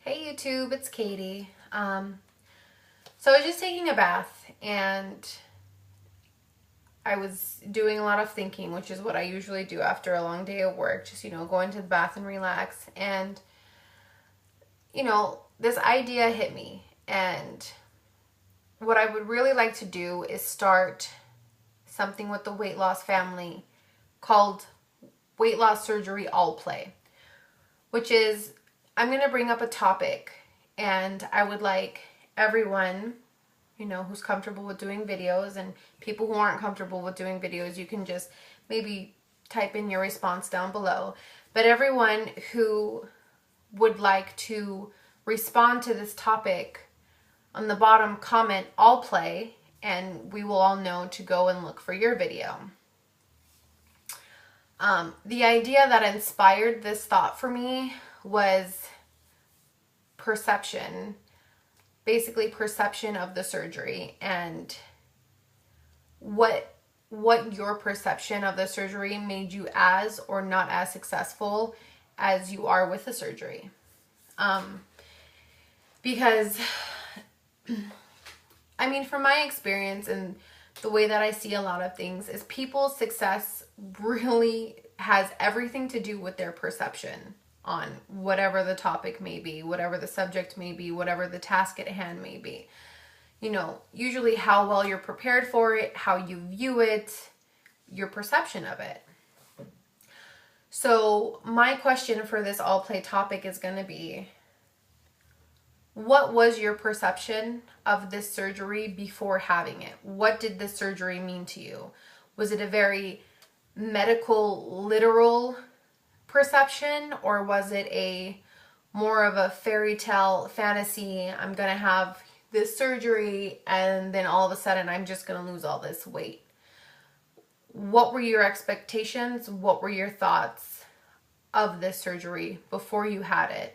Hey YouTube, it's Katie. So I was just taking a bath and I was doing a lot of thinking, which is what I usually do after a long day of work. Just, go into the bath and relax. And, this idea hit me. And what I would really like to do is start something with the weight loss family called Weight Loss Surgery All Play, which is I'm going to bring up a topic and I would like everyone, who's comfortable with doing videos, and people who aren't comfortable with doing videos, you can just maybe type in your response down below. But everyone who would like to respond to this topic, on the bottom comment, I'll play, and we will all know to go and look for your video. The idea that inspired this thought for me was perception, basically perception of the surgery, and what your perception of the surgery made you as or not as successful as you are with the surgery. Because from my experience and the way that I see a lot of things is people's success really has everything to do with their perception on whatever the topic may be, whatever the subject may be, whatever the task at hand may be. Usually how well you're prepared for it, how you view it, your perception of it. So my question for this all play topic is going to be, what was your perception of this surgery before having it? What did this surgery mean to you? Was it a very medical, literal perception, or was it a more of a fairy tale fantasy? I'm gonna have this surgery and then all of a sudden I'm just gonna lose all this weight. What were your expectations? What were your thoughts of this surgery before you had it?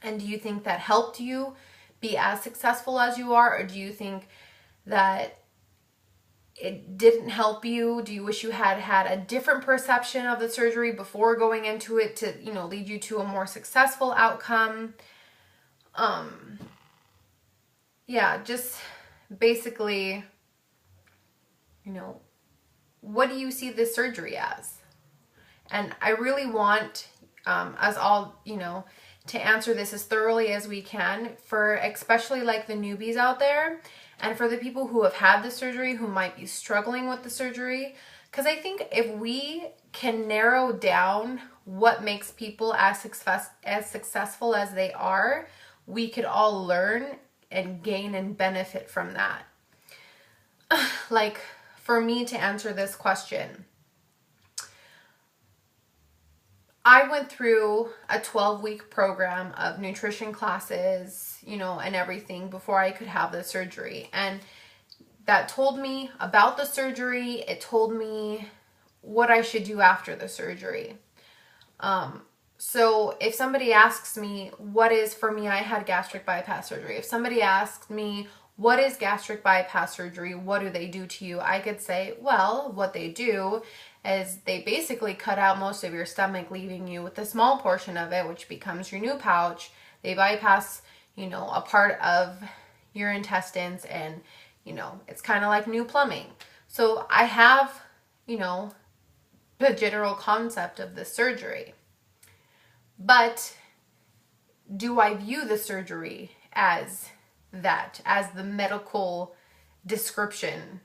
And do you think that helped you be as successful as you are, or do you think that it didn't help you? Do you wish you had had a different perception of the surgery before going into it to, lead you to a more successful outcome? Just basically, what do you see this surgery as? And I really want us all, to answer this as thoroughly as we can, for especially like the newbies out there, and for the people who have had the surgery, who might be struggling with the surgery. Because I think if we can narrow down what makes people as successful as they are, we could all learn and gain and benefit from that. Like, for me to answer this question, I went through a 12-week program of nutrition classes, and everything before I could have the surgery. And that told me about the surgery. It told me what I should do after the surgery. So if somebody asks me, for me, I had gastric bypass surgery. If somebody asks me, what is gastric bypass surgery? What do they do to you? I could say, well, what they do is they basically cut out most of your stomach, leaving you with a small portion of it, which becomes your new pouch. They bypass, a part of your intestines, and, it's kind of like new plumbing. So I have, the general concept of the surgery. But do I view the surgery as that, as the medical description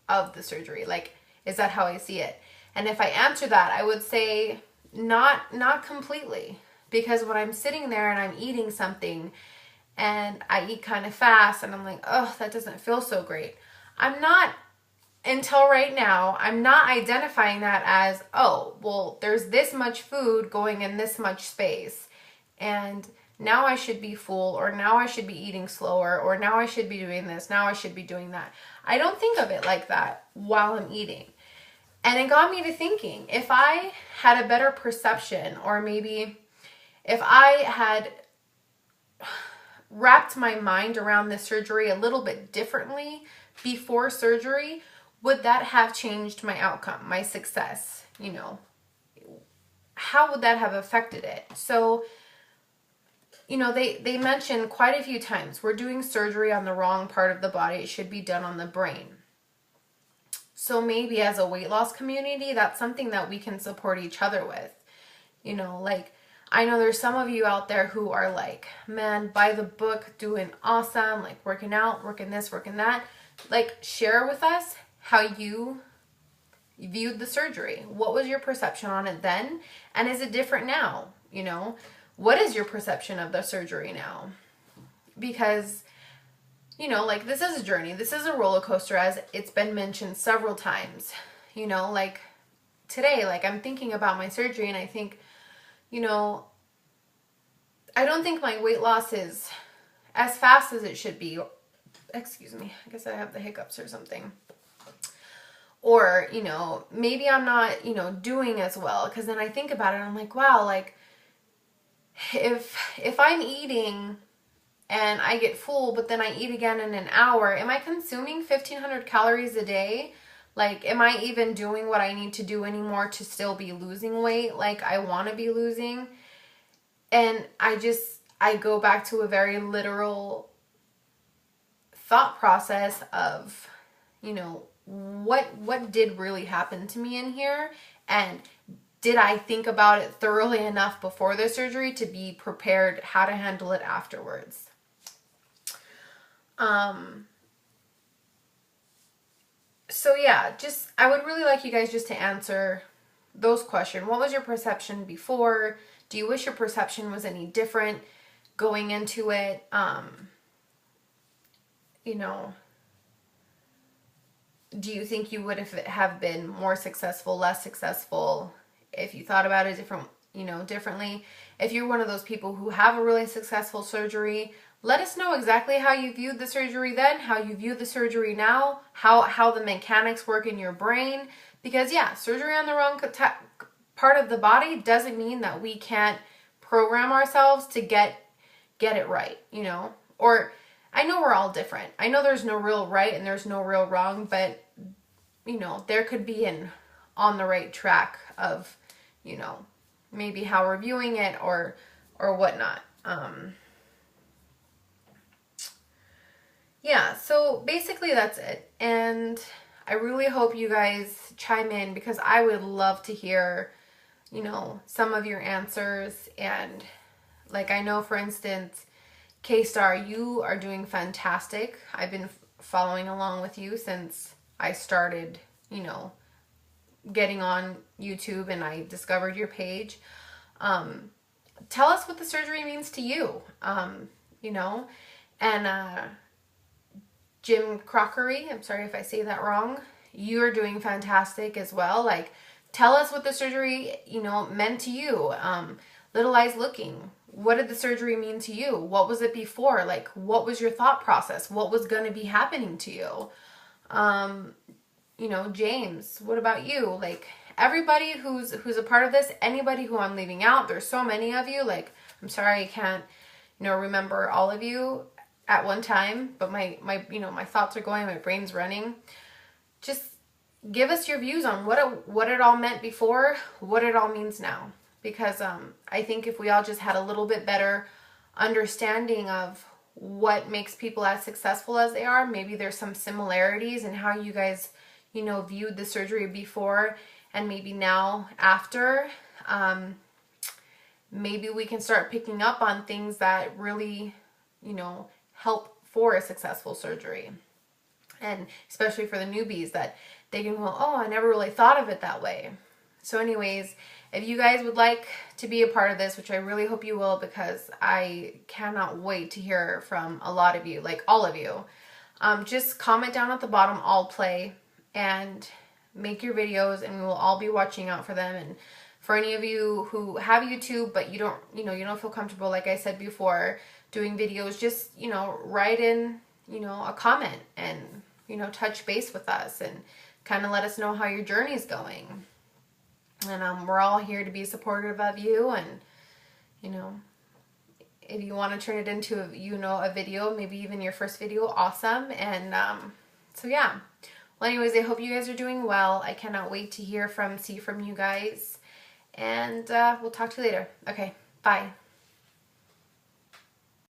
of the surgery? Like, is that how I see it? And if I answer that, I would say not completely. Because when I'm sitting there and I'm eating something and I eat kind of fast and I'm like, oh, that doesn't feel so great. Until right now, I'm not identifying that as, oh, well, there's this much food going in this much space, and now I should be full, or now I should be eating slower, or now I should be doing this, now I should be doing that. I don't think of it like that while I'm eating. And it got me to thinking, if I had a better perception, or maybe if I had wrapped my mind around the surgery a little bit differently before surgery, would that have changed my outcome, my success? How would that have affected it? So, you know, they mention quite a few times, we're doing surgery on the wrong part of the body. It should be done on the brain. So maybe as a weight loss community, that's something that we can support each other with. You know, like, I know there's some of you out there who are like, man, by the book, doing awesome, like working out, working this, working that. Like, share with us how you viewed the surgery. What was your perception on it then? And is it different now? You know, what is your perception of the surgery now? Because, you know, like, this is a journey. This is a roller coaster, as it's been mentioned several times. You know, like today, like, I'm thinking about my surgery and I think, you know, I don't think my weight loss is as fast as it should be. Excuse me. I guess I have the hiccups or something. Or, you know, maybe I'm not, you know, doing as well. Because then I think about it and I'm like, wow, like, if I'm eating and I get full, but then I eat again in an hour, am I consuming 1,500 calories a day? Like, am I even doing what I need to do anymore to still be losing weight like I want to be losing? And I go back to a very literal thought process of, you know, what did really happen to me in here? And did I think about it thoroughly enough before the surgery to be prepared how to handle it afterwards? So yeah, I would really like you guys just to answer those questions. What was your perception before? Do you wish your perception was any different going into it? You know, do you think you would have been more successful, less successful if you thought about it differently? If you're one of those people who have a really successful surgery, let us know exactly how you viewed the surgery then, how you view the surgery now, how the mechanics work in your brain. Because yeah, surgery on the wrong part of the body doesn't mean that we can't program ourselves to get it right, you know? Or, I know we're all different. I know there's no real right and there's no real wrong, but, you know, there could be an on the right track of, you know, maybe how we're viewing it or whatnot. Yeah, so basically that's it. And I really hope you guys chime in, because I would love to hear, you know, some of your answers. And like, I know, for instance, K-Star, you are doing fantastic. I've been following along with you since I started, you know, getting on YouTube and I discovered your page. Tell us what the surgery means to you, you know, and Jim Crockery, I'm sorry if I say that wrong, you're doing fantastic as well. Like, tell us what the surgery, you know, meant to you. Little Eyes Looking, what did the surgery mean to you? What was it before? Like, what was your thought process? What was going to be happening to you? You know, James, what about you? Like, everybody who's a part of this, anybody who I'm leaving out, there's so many of you. Like, I'm sorry I can't, you know, remember all of you at one time, but my you know, my thoughts are going, my brain's running. Just give us your views on what it all meant before, what it all means now. Because I think if we all just had a little bit better understanding of what makes people as successful as they are, maybe there's some similarities in how you guys, you know, viewed the surgery before and maybe now after. Maybe we can start picking up on things that really, you know, help for a successful surgery. And especially for the newbies, that they can go, oh, I never really thought of it that way. So anyways, if you guys would like to be a part of this, which I really hope you will, because I cannot wait to hear from a lot of you, like all of you, just comment down at the bottom, I'll play, and make your videos, and we will all be watching out for them. And for any of you who have YouTube, but you don't feel comfortable, like I said before, doing videos, just, you know, write in, you know, a comment and, you know, touch base with us and kind of let us know how your journey is going. And we're all here to be supportive of you. And, you know, if you want to turn it into a video, maybe even your first video, awesome. And so yeah. Well, anyways, I hope you guys are doing well. I cannot wait to see from you guys. And we'll talk to you later. Okay, bye.